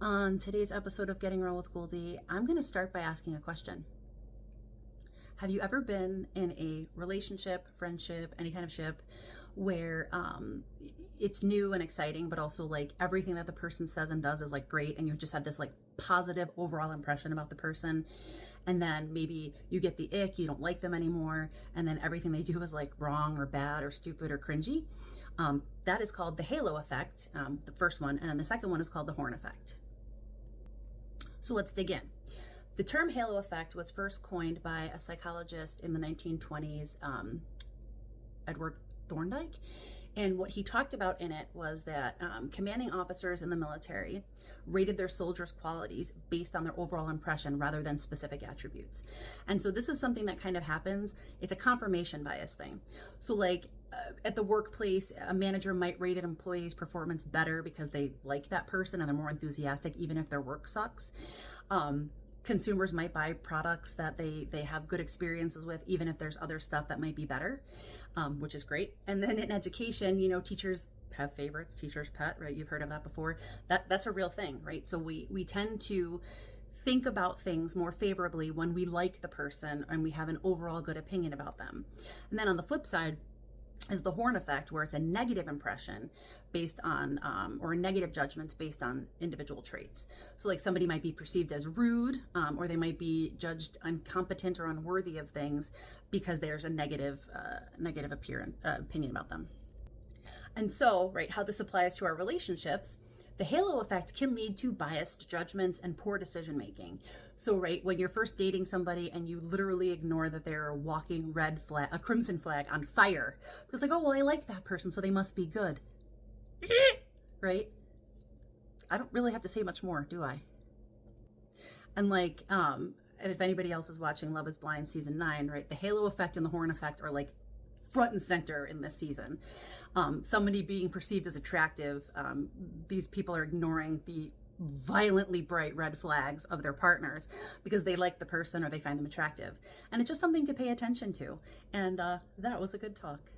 On today's episode of Getting Real with Goldie, I'm going to start by asking a question. Have you ever been in a relationship, friendship, any kind of ship where it's new and exciting, but also like everything that the person says and does is like great, and you just have this like positive overall impression about the person, and then maybe you get the ick, you don't like them anymore, and then everything they do is like wrong or bad or stupid or cringy? That is called the halo effect, the first one, and then the second one is called the horn effect. So let's dig in. The term halo effect was first coined by a psychologist in the 1920s, Edward Thorndike. And what he talked about in it was that commanding officers in the military rated their soldiers' qualities based on their overall impression rather than specific attributes. And so this is something that kind of happens. It's a confirmation bias thing. So like at the workplace, a manager might rate an employee's performance better because they like that person and they're more enthusiastic even if their work sucks. Consumers might buy products that they have good experiences with, even if there's other stuff that might be better, which is great. And then in education, teachers have favorites, teacher's pet, right? You've heard of that before. That's a real thing, right? So we tend to think about things more favorably when we like the person and we have an overall good opinion about them. And then on the flip side is the horn effect, where it's a negative impression based on or negative judgments based on individual traits. So like somebody might be perceived as rude, or they might be judged incompetent or unworthy of things because there's a negative opinion about them. And so, right, how this applies to our relationships, the halo effect can lead to biased judgments and poor decision making. So, right, when you're first dating somebody and you literally ignore that they're a walking red flag, a crimson flag on fire, because like, oh, well, I like that person, so they must be good. Right? I don't really have to say much more, do I? And like, if anybody else is watching Love is Blind season 9, right, the halo effect and the horn effect are like front and center in this season. Somebody being perceived as attractive, these people are ignoring the violently bright red flags of their partners because they like the person or they find them attractive. And it's just something to pay attention to. And that was a good talk.